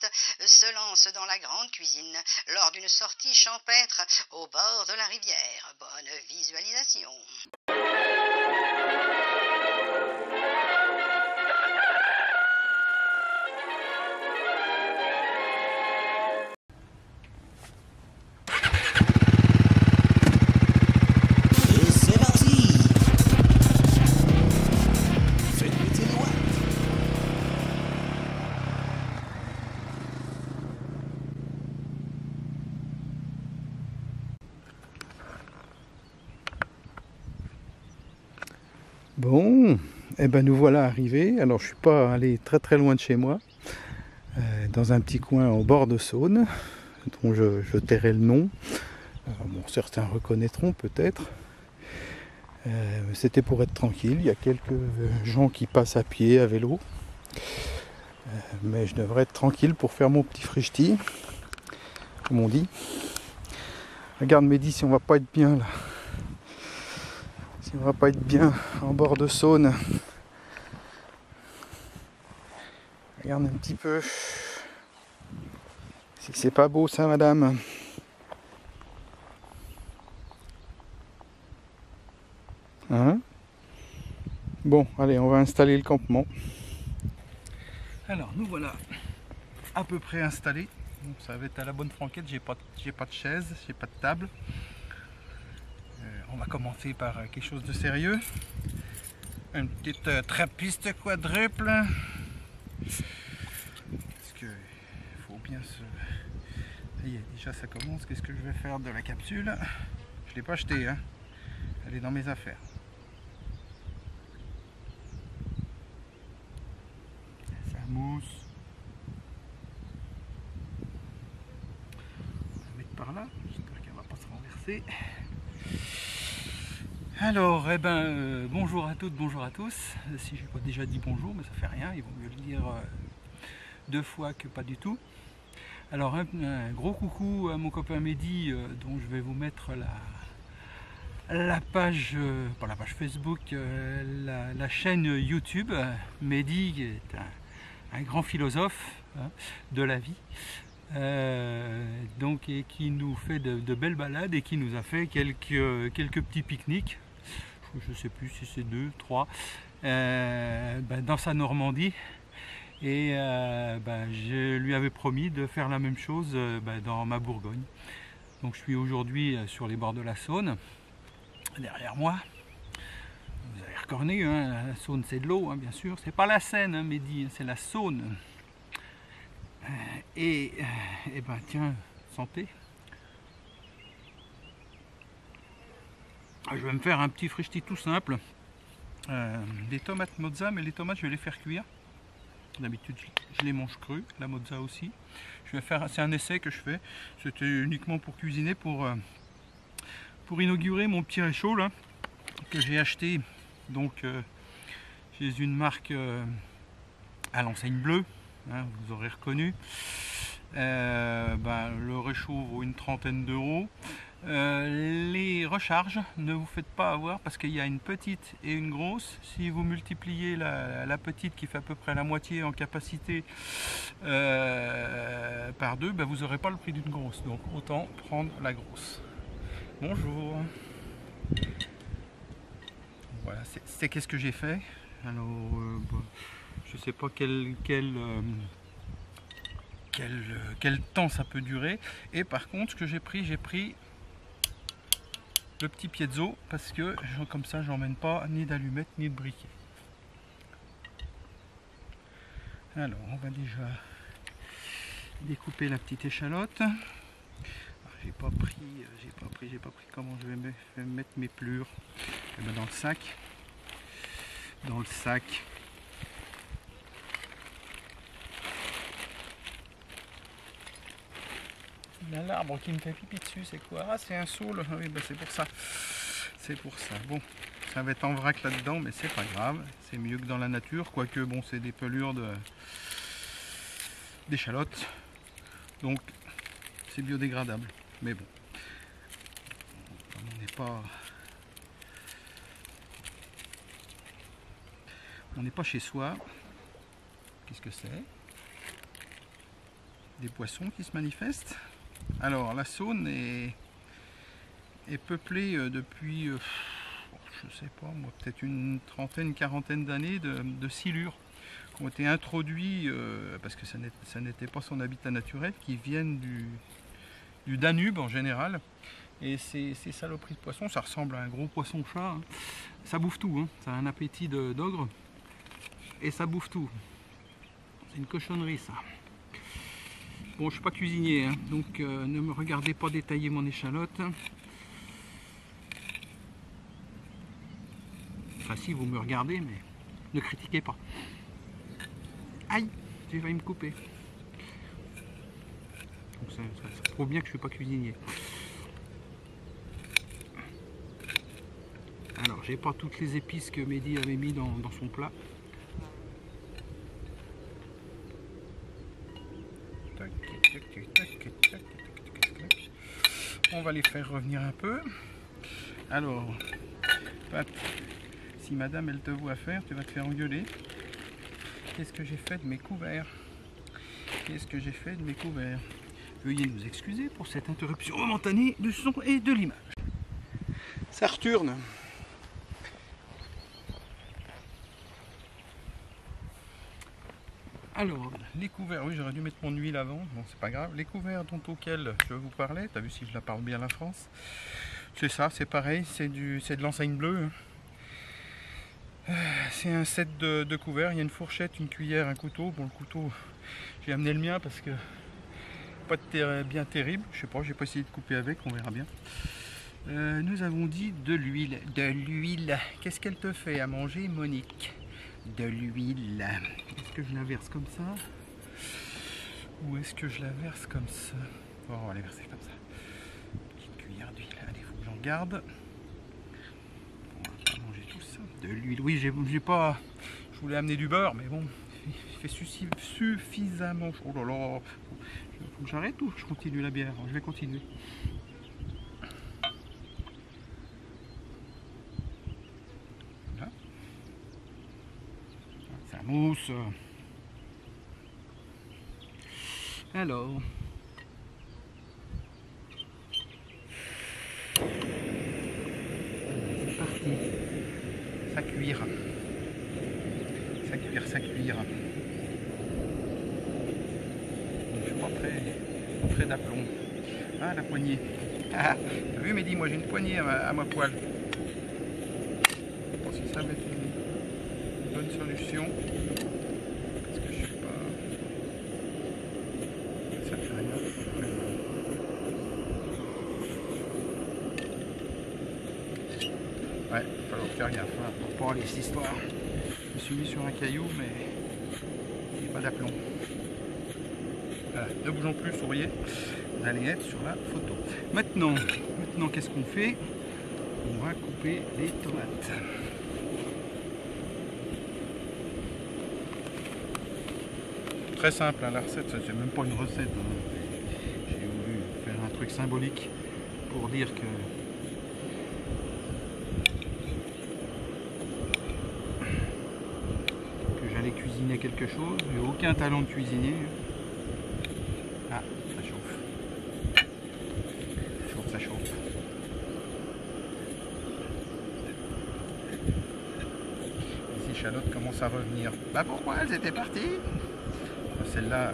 Baptiste se lance dans la grande cuisine lors d'une sortie champêtre au bord de la rivière. Bonne visualisation. Et c'est parti. Faites péter les watts. Bon, eh ben nous voilà arrivés. Alors je suis pas allé très très loin de chez moi, dans un petit coin au bord de Saône, dont je tairai le nom. Bon, certains reconnaîtront peut-être. C'était pour être tranquille. Il y a quelques gens qui passent à pied, à vélo. Mais je devrais être tranquille pour faire mon petit frichti, comme on dit. Regarde Mehdi, si on va pas être bien là. Si on va pas être bien en bord de Saône. Regarde un petit peu. Si c'est pas beau ça, madame. Hein? Bon, allez, on va installer le campement. Alors, nous voilà à peu près installés. Donc, ça va être à la bonne franquette. J'ai pas de chaise, j'ai pas de table. On va commencer par quelque chose de sérieux. Une petite trappiste quadruple. Parce que faut bien se... Ça y est, déjà ça commence. Qu'est-ce que je vais faire de la capsule? Je l'ai pas achetée, hein. Elle est dans mes affaires. Ça mousse. On va la mettre par là. J'espère qu'elle va pas se renverser. Alors, eh ben, bonjour à toutes, bonjour à tous. Si j'ai pas déjà dit bonjour, mais ça fait rien, il vaut mieux le dire deux fois que pas du tout. Alors, un gros coucou à mon copain Mehdi, dont je vais vous mettre la page, pas la page Facebook, la chaîne YouTube. Mehdi qui est un grand philosophe, hein, de la vie. Donc, et qui nous fait de belles balades et qui nous a fait quelques petits pique-niques. Je ne sais plus si c'est 2, 3, dans sa Normandie. Et je lui avais promis de faire la même chose dans ma Bourgogne. Donc je suis aujourd'hui sur les bords de la Saône, derrière moi. Vous avez reconnu, hein, la Saône c'est de l'eau, hein, bien sûr. C'est pas la Seine, hein, Mehdi, c'est la Saône. Et ben tiens, santé. Je vais me faire un petit frichti tout simple. Des tomates mozza, mais les tomates je vais les faire cuire. D'habitude je les mange crues, la mozza aussi. Je vais faire, c'est un essai que je fais. C'était uniquement pour cuisiner, pour inaugurer mon petit réchaud là, que j'ai acheté donc chez une marque à l'enseigne bleue, hein, vous aurez reconnu. Le réchaud vaut une trentaine d'euros. Les recharges, ne vous faites pas avoir parce qu'il y a une petite et une grosse. Si vous multipliez la petite qui fait à peu près la moitié en capacité par deux, vous n'aurez pas le prix d'une grosse. Donc autant prendre la grosse. Bonjour. Voilà, c'est qu'est-ce que j'ai fait. Alors, je sais pas quel temps ça peut durer. Et par contre, ce que j'ai pris le petit piezo parce que comme ça j'emmène pas ni d'allumettes ni de briquet. Alors on va déjà découper la petite échalote. J'ai pas pris comment je vais mettre mes plures. Et ben dans le sac. Il y a l'arbre qui me fait pipi dessus, c'est quoi? Ah, c'est un saule. Ah oui, c'est pour ça. C'est pour ça. Bon, ça va être en vrac là-dedans, mais c'est pas grave. C'est mieux que dans la nature, quoique bon, c'est des pelures d'échalotes. Donc, c'est biodégradable. Mais bon, on n'est pas chez soi. Qu'est-ce que c'est? des poissons qui se manifestent. Alors la Saône est peuplée depuis, je sais pas moi, peut-être une trentaine, quarantaine d'années de silures qui ont été introduits, parce que ça n'était pas son habitat naturel, qui viennent du Danube en général. Et ces saloperies de poissons, ça ressemble à un gros poisson-chat, hein. Ça bouffe tout, hein. Ça a un appétit d'ogre et ça bouffe tout. C'est une cochonnerie ça. Bon, je suis pas cuisinier, hein, donc ne me regardez pas détailler mon échalote. Enfin si, vous me regardez, mais ne critiquez pas. Aïe, j'ai failli me couper. Donc ça prouve bien que je suis pas cuisinier. Alors, j'ai pas toutes les épices que Mehdi avait mis dans son plat. On va les faire revenir un peu. Alors, Pat, si madame elle te voit faire, tu vas te faire engueuler. Qu'est-ce que j'ai fait de mes couverts? Qu'est-ce que j'ai fait de mes couverts? Veuillez nous excuser pour cette interruption momentanée du son et de l'image. Ça retourne. Alors, les couverts, oui j'aurais dû mettre mon huile avant, bon c'est pas grave. Les couverts auxquels je vous parlais, t'as vu si je la parle bien la France, c'est ça, c'est pareil, c'est de l'enseigne bleue. C'est un set de couverts, il y a une fourchette, une cuillère, un couteau. Bon le couteau, j'ai amené le mien parce que pas bien terrible, je sais pas, j'ai pas essayé de couper avec, on verra bien. Nous avons dit de l'huile. De l'huile, qu'est-ce qu'elle te fait à manger Monique? De l'huile. Est-ce que je la verse comme ça? Ou est-ce que je la verse comme ça? Bon, on va la verser comme ça. Petite cuillère d'huile. Allez, faut que j'en garde. On va pas manger tout ça. De l'huile. Oui, j'ai pas. Je voulais amener du beurre, mais bon, il fait suffisamment chaud. Oh là là. Faut que j'arrête ou je continue la bière? Je vais continuer. Mousse. Alors, c'est parti. Ça cuire. Ça cuire, ça cuire. Je suis pas très d'aplomb. Ah, la poignée. Ah, t'as vu Mehdi, moi j'ai une poignée à ma poêle. Je pense que ça va être une bonne solution. Parce que je suis pas... Ça fait rien. Ouais, il va falloir faire gaffe hein, pour pas aller cette histoire. Je me suis mis sur un caillou mais il n'y a pas d'aplomb. Voilà, ne bougeons plus, souriez. Vous allez être sur la photo. Maintenant qu'est-ce qu'on fait? On va couper les tomates. Très simple, hein, la recette, c'est même pas une recette. Hein. J'ai voulu faire un truc symbolique pour dire que j'allais cuisiner quelque chose. J'ai aucun talent de cuisinier. Ah, ça chauffe. Ça chauffe. Les échalotes commencent à revenir. Bah pourquoi elles étaient parties? Celle-là,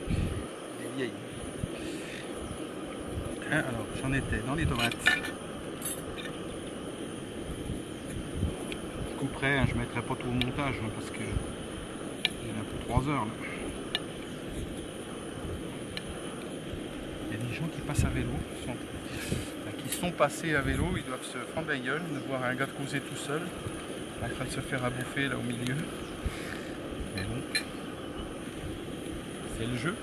elle est vieille. Alors, j'en étais dans les tomates. Je couperai, hein, je ne mettrai pas tout au montage hein, parce que j'ai un peu 3 heures. Là. Il y a des gens qui passent à vélo, qui sont passés à vélo, ils doivent se prendre la gueule de voir un gars causer tout seul, en train de se faire à bouffer là au milieu. Mais bon. C'est le jeu.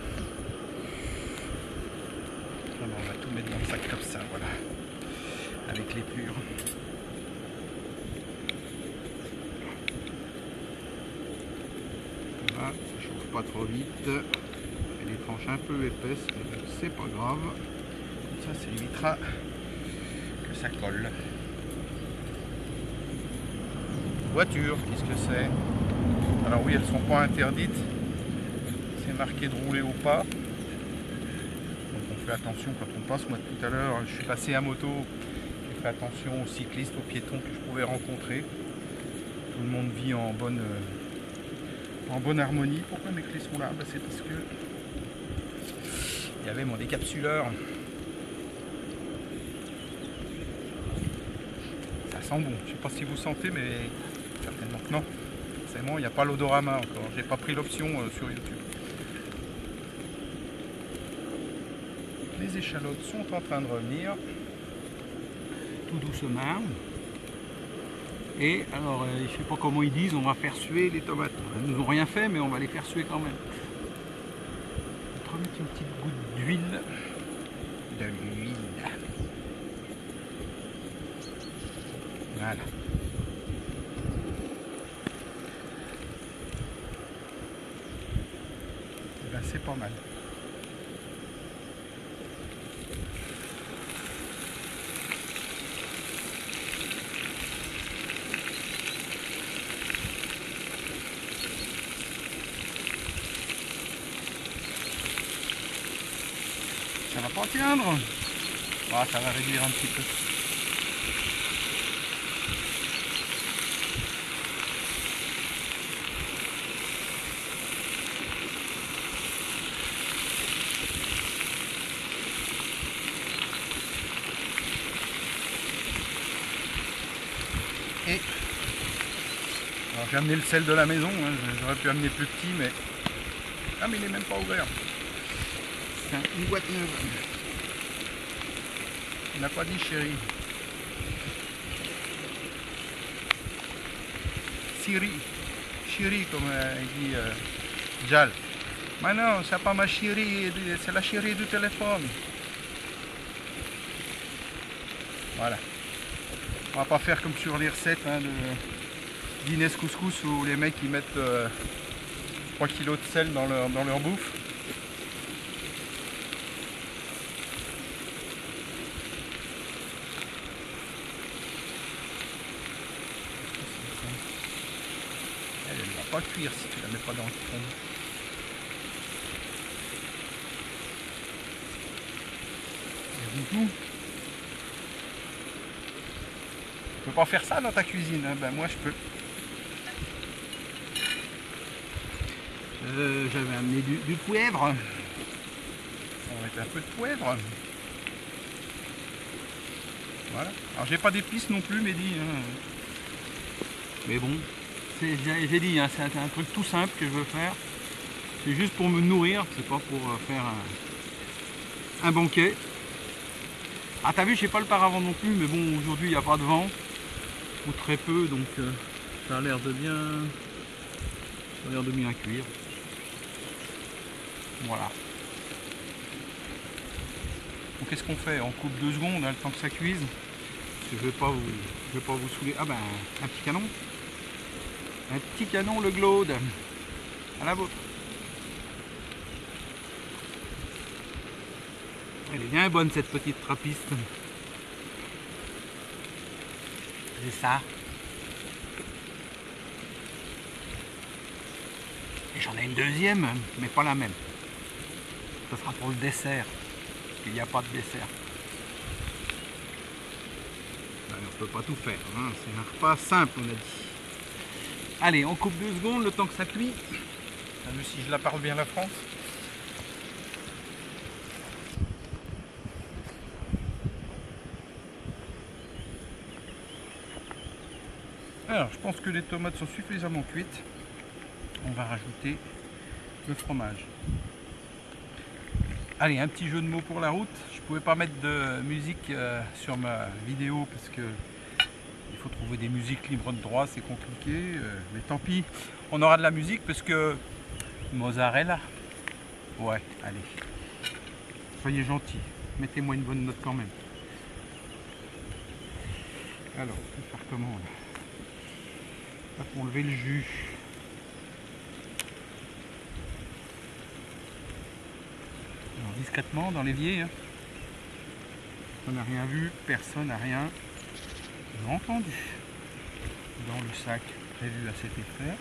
Alors on va tout mettre dans le sac comme ça, voilà. Avec l'épure. Voilà, ça chauffe pas trop vite. Et les tranches un peu épaisses, c'est pas grave. Comme ça évitera que ça colle. Voiture, qu'est-ce que c'est? Alors oui, elles sont pas interdites. Marqué de rouler au pas, fait attention quand on passe. Moi tout à l'heure, je suis passé à moto, j'ai fait attention aux cyclistes, aux piétons que je pouvais rencontrer. Tout le monde vit en bonne harmonie. Pourquoi mes clés sont là? Bah, c'est parce que il y avait mon décapsuleur. Ça sent bon. Je sais pas si vous sentez, mais certainement que non. Forcément, il n'y a pas l'odorama encore. J'ai pas pris l'option sur YouTube. Les échalotes sont en train de revenir. Tout doucement. Et alors, je sais pas comment ils disent, on va faire suer les tomates. Elles nous ont rien fait, mais on va les faire suer quand même. On va remettre une petite goutte d'huile. De l'huile. Voilà. Et ben, c'est pas mal. Ça va pas atteindre. Ah, ça va réduire un petit peu. Et alors j'ai amené le sel de la maison, hein. J'aurais pu amener plus petit, mais ah, mais il n'est même pas ouvert. C'est une boîte neuve. Il n'a pas dit chéri. Chéri comme il dit Jal. Mais non, c'est pas ma chérie, c'est la chérie du téléphone. Voilà. On va pas faire comme sur les recettes hein, d'Inès Couscous où les mecs ils mettent 3 kg de sel dans leur bouffe. Elle ne va pas cuire si tu la mets pas dans le fond. Et du coup, tu peux pas faire ça dans ta cuisine, hein? Ben moi je peux. J'avais amené du poivre. On va mettre un peu de poivre. Voilà. Alors j'ai pas d'épices non plus, Mehdi. Hein. Mais bon, j'ai dit, hein, c'est un truc tout simple que je veux faire. C'est juste pour me nourrir, c'est pas pour faire un banquet. Ah t'as vu, je sais pas le paravent non plus, mais bon aujourd'hui il n'y a pas de vent. Ou très peu, donc ça a l'air de bien. Ça a l'air de bien cuire. Voilà. Donc qu'est-ce qu'on fait? On coupe 2 secondes, hein, le temps que ça cuise. Parce que je vais pas vous saouler. Ah ben un petit canon. Un petit canon le Glaude. À la vôtre. Elle est bien bonne cette petite trappiste. C'est ça. Et j'en ai une deuxième, mais pas la même. Ce sera pour le dessert. Il n'y a pas de dessert. Ben, on ne peut pas tout faire. Hein. C'est un repas simple, on a dit. Allez, on coupe 2 secondes, le temps que ça cuit. Même si je la parle bien la France. Alors, je pense que les tomates sont suffisamment cuites. On va rajouter le fromage. Allez, un petit jeu de mots pour la route. Je pouvais pas mettre de musique sur ma vidéo parce que il faut trouver des musiques libres de droit, c'est compliqué. Mais tant pis, on aura de la musique parce que mozzarella. Ouais, allez. Soyez gentils. Mettez-moi une bonne note quand même. Alors, on peut faire comment là? Pour enlever le jus. Alors, discrètement dans l'évier. Hein. On n'a rien vu, personne n'a rien entendu. Dans le sac prévu à cet effet.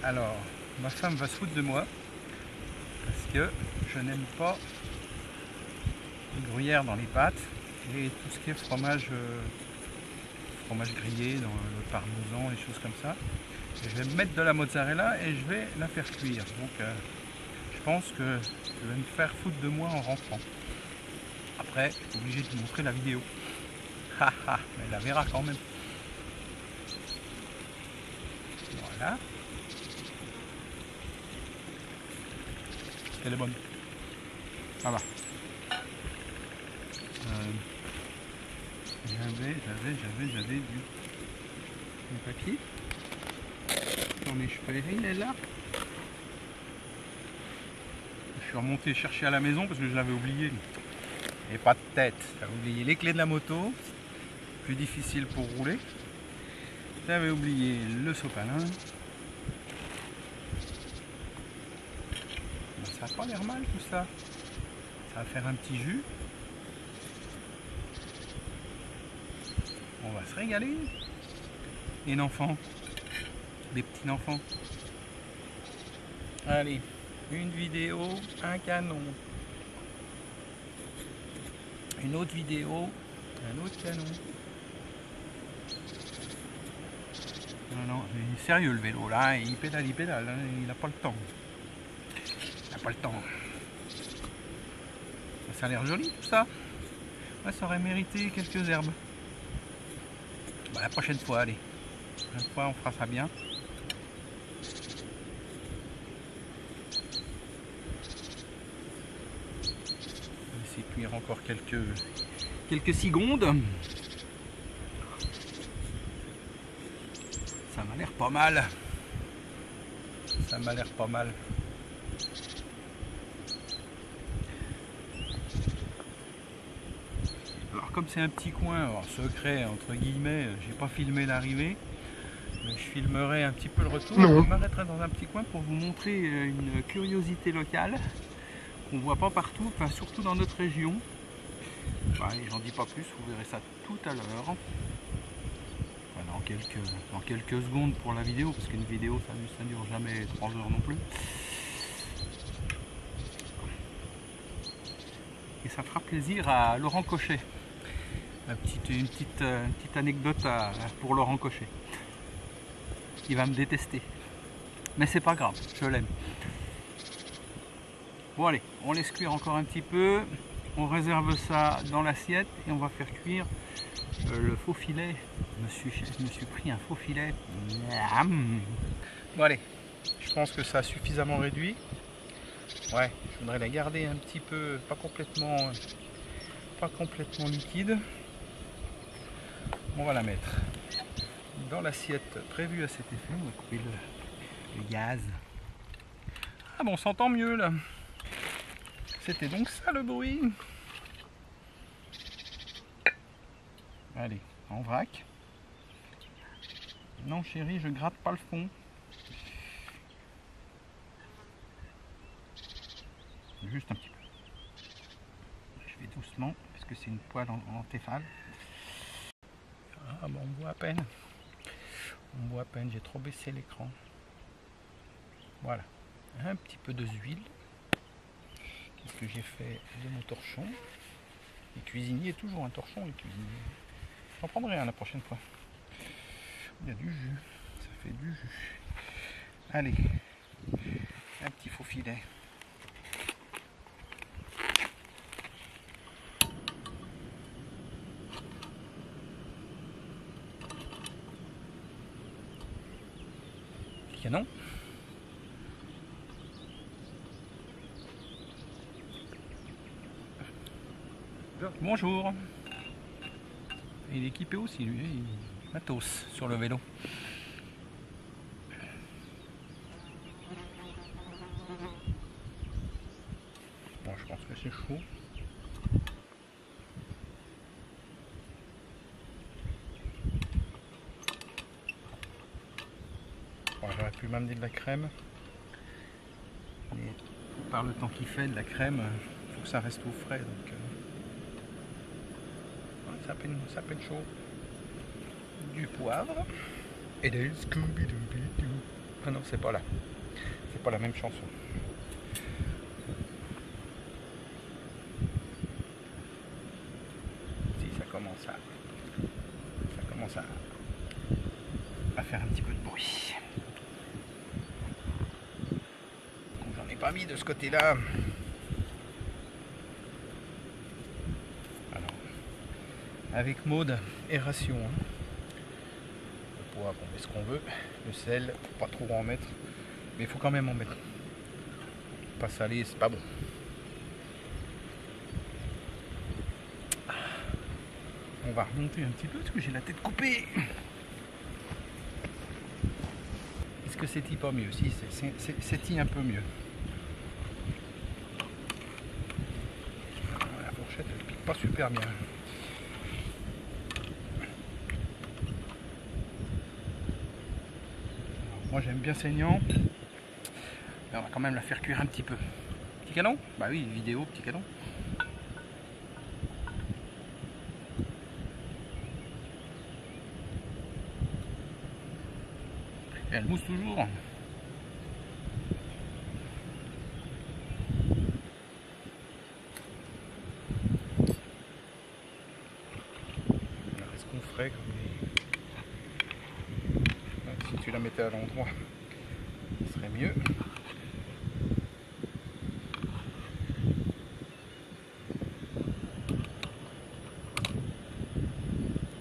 Alors, ma femme va se foutre de moi parce que je n'aime pas les gruyères dans les pâtes et tout ce qui est fromage, fromage grillé, dans le parmesan, les choses comme ça. Et je vais mettre de la mozzarella et je vais la faire cuire. Donc, je pense que je vais me faire foutre de moi en rentrant. Après, je suis obligé de vous montrer la vidéo. Haha, mais elle la verra quand même. Voilà. Elle est bonne. Ça va. J'avais du papier. Attendez, je peux il est là. Je suis remonté chercher à la maison parce que je l'avais oublié. Et pas de tête. J'avais oublié les clés de la moto. Plus difficile pour rouler. J'avais oublié le sopalin. Ça n'a pas l'air mal tout ça. Ça va faire un petit jus. On va se régaler. Et l'enfant. Des petits enfants. Allez, une vidéo, un canon. Une autre vidéo, un autre canon. Non, il est sérieux le vélo là, il pédale, hein, il n'a pas le temps. Il n'a pas le temps. Ça a l'air joli tout ça. Ouais, ça aurait mérité quelques herbes. Bah, la prochaine fois, allez. La prochaine fois, on fera ça bien. On va essayer de cuire encore quelques secondes. Ça m'a l'air pas mal. Ça m'a l'air pas mal. Alors comme c'est un petit coin, alors secret entre guillemets, j'ai pas filmé l'arrivée, mais je filmerai un petit peu le retour. Je m'arrêterai dans un petit coin pour vous montrer une curiosité locale qu'on voit pas partout, enfin surtout dans notre région. Bon, allez, j'en dis pas plus, vous verrez ça tout à l'heure. Enfin, dans quelques secondes pour la vidéo, parce qu'une vidéo ça dure jamais 3 heures non plus. Et ça fera plaisir à Laurent Cochet. Une petite anecdote pour Laurent Cochet. Il va me détester. Mais c'est pas grave, je l'aime. Bon allez, on laisse cuire encore un petit peu. On réserve ça dans l'assiette et on va faire cuire le faux filet. Je me suis pris un faux filet. Bon allez, je pense que ça a suffisamment réduit. Ouais, je voudrais la garder un petit peu, pas complètement liquide. On va la mettre dans l'assiette prévue à cet effet. On va couper le gaz. Ah bon, on s'entend mieux là. C'était donc ça le bruit. Allez, en vrac. Non chérie, je gratte pas le fond. Juste un petit peu. Je vais doucement parce que c'est une poêle en Tefal. Ah bon, on voit à peine. On voit à peine, j'ai trop baissé l'écran. Voilà. Un petit peu d'huile. Qu'est-ce que j'ai fait de mon torchon? Les cuisiniers, toujours un torchon, les cuisiniers. J'en prendrai un la prochaine fois. Il y a du jus. Ça fait du jus. Allez. Un petit faux filet. Canon. Bonjour. Il est équipé aussi lui, matos sur le vélo. Bon, je pense que c'est chaud. Bon, j'aurais pu m'amener de la crème, mais par le temps qu'il fait, de la crème, il faut que ça reste au frais, donc ça peine chaud. Du poivre et des Scooby-Dooby-Doo. Ah non, c'est pas là. C'est pas la même chanson. Si, ça commence à faire un petit peu de bruit. J'en ai pas mis de ce côté-là. Alors, avec Maud et ration. Hein. Le poivre, on met ce qu'on veut. Le sel, faut pas trop en mettre. Mais il faut quand même en mettre. Pas salé, c'est pas bon. On va remonter un petit peu parce que j'ai la tête coupée. Est-ce que c'est pas mieux? Si, c'est un peu mieux. La fourchette, elle pique pas super bien. Alors, moi j'aime bien saignant. Mais on va quand même la faire cuire un petit peu. Petit canon? Bah oui, vidéo, petit canon. Et elle mousse toujours. Alors, est-ce qu'on ferait comme si tu la mettais à l'endroit, ce serait mieux.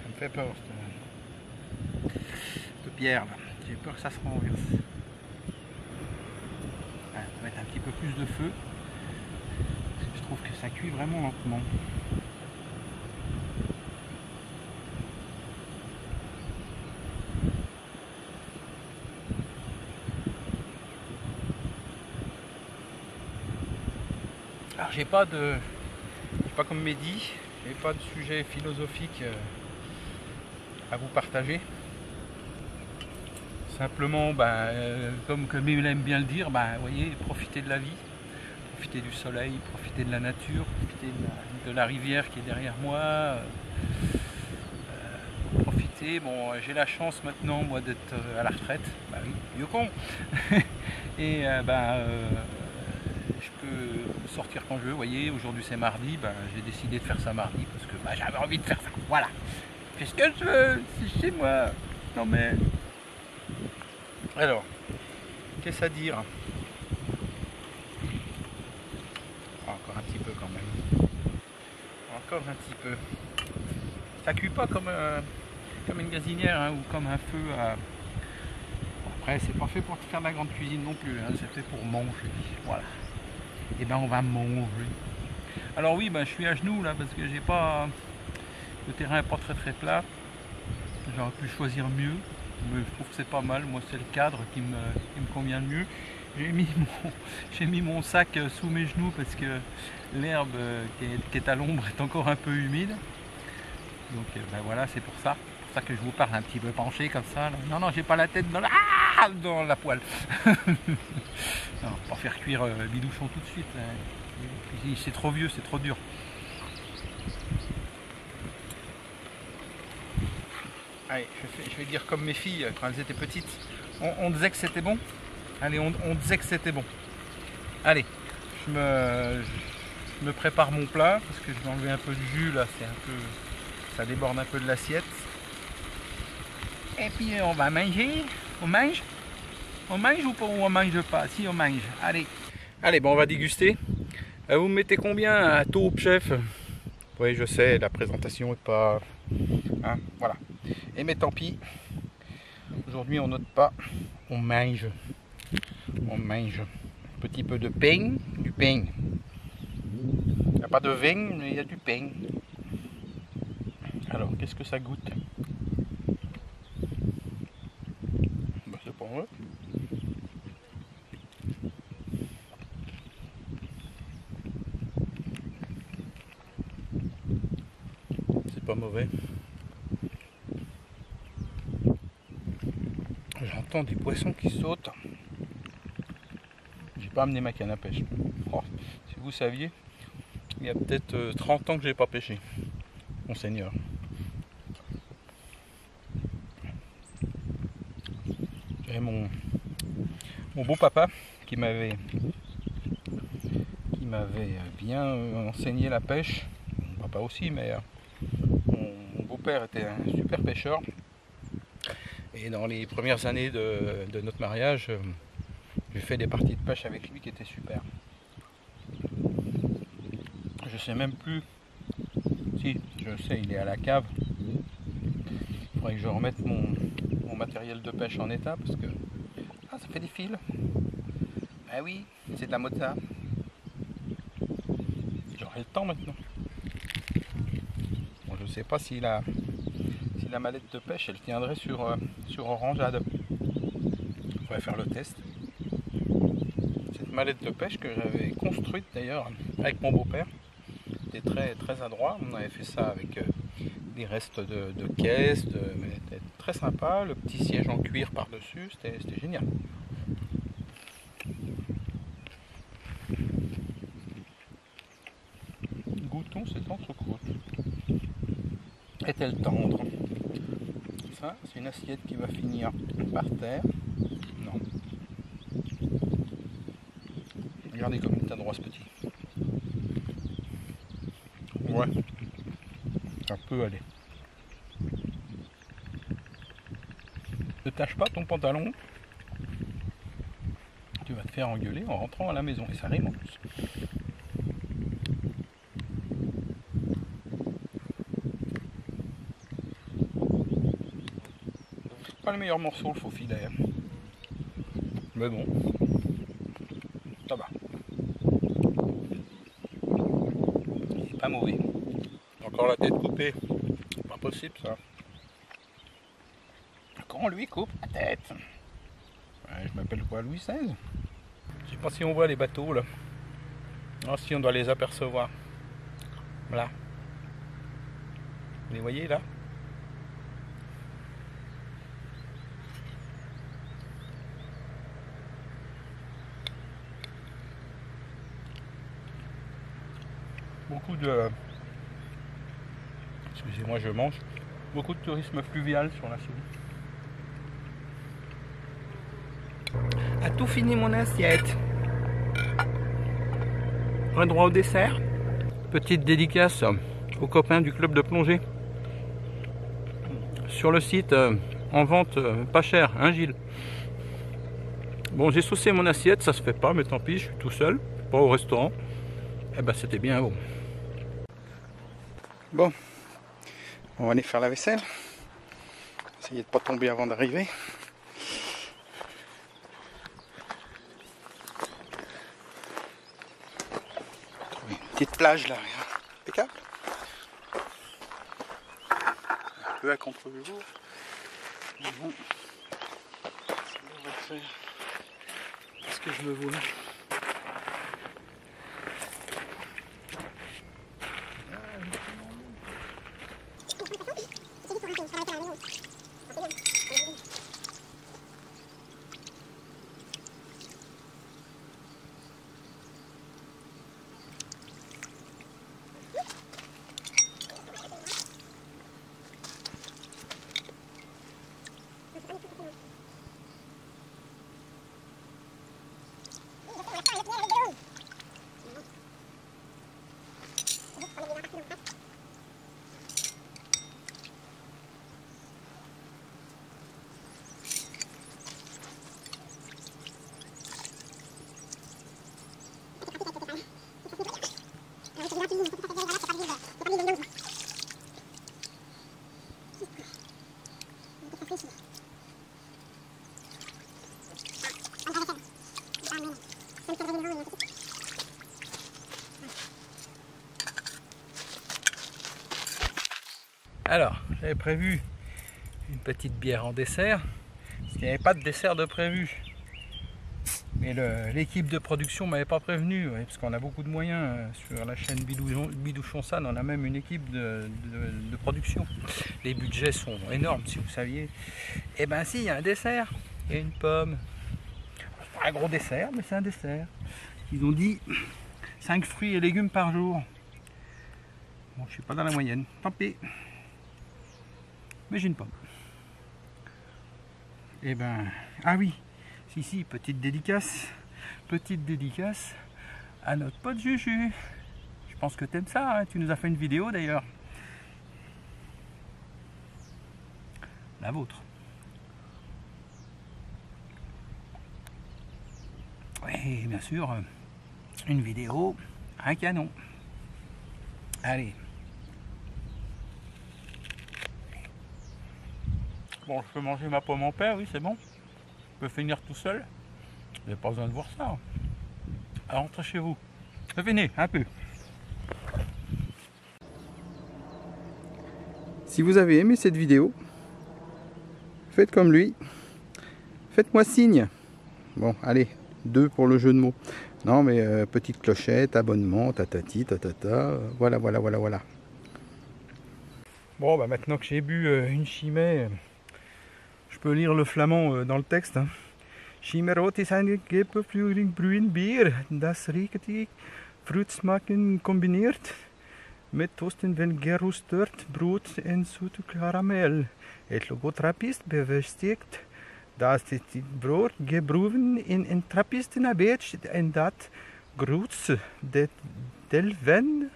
Ça me fait peur cette pierre là. J'ai peur que ça se renverse. On va mettre un petit peu plus de feu. Je trouve que ça cuit vraiment lentement. Alors j'ai pas comme Mehdi, j'ai pas de sujet philosophique à vous partager. Simplement, comme il aime bien le dire, vous voyez, profitez de la vie, profitez du soleil, profitez de la nature, profitez de la rivière qui est derrière moi. Profitez, bon, j'ai la chance maintenant, moi, d'être à la retraite, bah oui, vieux con. Et je peux sortir quand je veux, vous voyez, aujourd'hui c'est mardi, j'ai décidé de faire ça mardi parce que j'avais envie de faire ça, voilà. Fais ce que je veux, c'est chez moi. Non mais... Alors, qu'est-ce à dire? Encore un petit peu quand même. Encore un petit peu. Ça cuit pas comme une gazinière hein, ou comme un feu à... Après, c'est pas fait pour faire de la grande cuisine non plus, hein, c'est fait pour manger. Voilà. Et on va manger. Alors oui, je suis à genoux là parce que j'ai pas... Le terrain est pas très plat. J'aurais pu choisir mieux. Mais je trouve que c'est pas mal, moi c'est le cadre qui me convient le mieux. J'ai mis mon sac sous mes genoux parce que l'herbe qui est à l'ombre est encore un peu humide. Donc voilà, c'est pour ça que je vous parle un petit peu penché comme ça. Là. Non, j'ai pas la tête dans la poêle. Non, pas faire cuire Bidouchon tout de suite. Hein. C'est trop vieux, c'est trop dur. Allez, je vais dire comme mes filles quand elles étaient petites. On disait que c'était bon. Allez, on disait que c'était bon. Allez, je me prépare mon plat parce que je vais enlever un peu de jus là. Ça déborde un peu de l'assiette. Et puis on va manger. On mange? On mange ou on mange pas? Si on mange. Allez. Allez, on va déguster. Vous me mettez combien à taupe chef? Oui, je sais, la présentation est pas... Hein, voilà. Et mais tant pis. Aujourd'hui, on note pas. On mange. On mange. Un petit peu de pain. Du pain. Il n'y a pas de vin, mais il y a du pain. Alors, qu'est-ce que ça goûte? C'est pas vrai. C'est pas mauvais. J'entends des poissons qui sautent. J'ai pas amené ma canne à pêche. Oh, si vous saviez, il y a peut-être 30 ans que j'ai pas pêché. Monseigneur. J'avais mon mon beau papa qui m'avait bien enseigné la pêche. Mon papa aussi, mais mon beau-père était un super pêcheur. Et dans les premières années de notre mariage, j'ai fait des parties de pêche avec lui qui étaient super. Je sais même plus. Si, je sais, il est à la cave. Il faudrait que je remette mon matériel de pêche en état parce que. Ah, ça fait des fils. Ah oui, c'est de la mota. J'aurai le temps maintenant. Bon, je sais pas si la mallette de pêche elle tiendrait sur orangeade. Il faudrait faire le test. Cette mallette de pêche que j'avais construite d'ailleurs avec mon beau-père. C'était très, très adroit. On avait fait ça avec des restes de caisse. Mais c'était très sympa. Le petit siège en cuir par-dessus. C'était génial. Goûtons cette entrecôte. Est-elle tendre? Ça, c'est une assiette qui va finir par terre. Non. Regardez comme il est adroit ce petit. Ouais. Ça peut aller. Ne tâche pas ton pantalon. Tu vas te faire engueuler en rentrant à la maison. Et ça rime en plus. Pas le meilleur morceau le faux filet. Mais bon. Ça va. Il est pas mauvais. Encore la tête coupée. Pas possible ça. Quand on lui coupe la tête. Ouais, je m'appelle quoi, Louis XVI? Je sais pas si on voit les bateaux là. Ah si, on doit les apercevoir. Voilà. Vous les voyez là? Beaucoup de... Excusez-moi, je mange. Beaucoup de tourisme fluvial sur la Souris. A tout fini mon assiette. Un droit au dessert. Petite dédicace aux copains du club de plongée. Sur le site, en vente pas cher, hein Gilles? Bon, j'ai saucé mon assiette, ça se fait pas, mais tant pis, je suis tout seul, pas au restaurant. Eh ben c'était bien bon. Bon, on va aller faire la vaisselle. Essayer de pas tomber avant d'arriver. Une petite plage là, impeccable. Un peu à contre-jour. Mais bon, ça devrait faire ce que je me vois. Alors, j'avais prévu une petite bière en dessert, parce qu'il n'y avait pas de dessert de prévu. Mais l'équipe de production ne m'avait pas prévenu, parce qu'on a beaucoup de moyens sur la chaîne Bidouchon San, on a même une équipe de production. Les budgets sont énormes, si vous saviez. Et ben si, il y a un dessert, il y a une pomme. C'est pas un gros dessert, mais c'est un dessert. Ils ont dit 5 fruits et légumes par jour. Bon, je suis pas dans la moyenne, tant pis. Mais j'ai une pomme. Et ben, ah oui, Si, petite dédicace à notre pote Juju. Je pense que t'aimes ça, hein, tu nous as fait une vidéo d'ailleurs. La vôtre. Oui, bien sûr, une vidéo, un canon. Allez. Bon, je peux manger ma pomme en paix, oui, c'est bon. Je peux finir tout seul. J'ai pas besoin de voir ça. Alors, rentrez chez vous. Venez, un peu. Si vous avez aimé cette vidéo, faites comme lui. Faites-moi signe. Bon, allez, 2 pour le jeu de mots. Non, mais petite clochette, abonnement, tatati, tatata. Voilà. Bon, bah maintenant que j'ai bu une chimée, je peux lire le flamand dans le texte. Hein. Chimerot is een gepeupluring bruin bier, das riecht fruitsmaken combineert met toasten van geroosterd brood en zoete karamel. Het logo trappist bevestigt dat het brood gebrouwen in een trappistenabedje en dat grootste deel van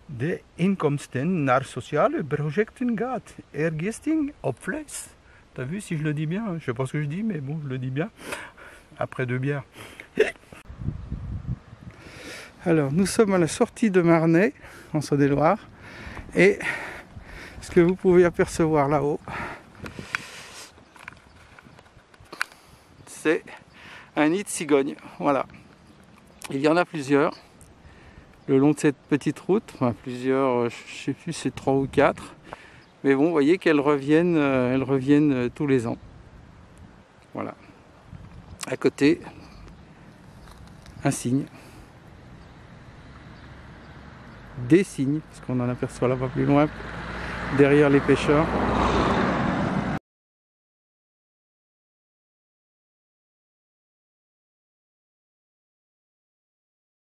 de inkomsten naar sociale projecten gaat. Ergisting op vlees. T'as vu si je le dis bien? Je sais pas ce que je dis, mais bon, je le dis bien. Après 2 bières. Alors, nous sommes à la sortie de Marnay, en Saône-et-Loire. Et ce que vous pouvez apercevoir là-haut, c'est un nid de cigogne. Voilà. Il y en a plusieurs. Le long de cette petite route, enfin plusieurs, je sais plus, c'est 3 ou 4. Mais bon, vous voyez qu'elles reviennent tous les ans. Voilà. À côté, un cygne. Des cygnes, parce qu'on en aperçoit là-bas plus loin, derrière les pêcheurs.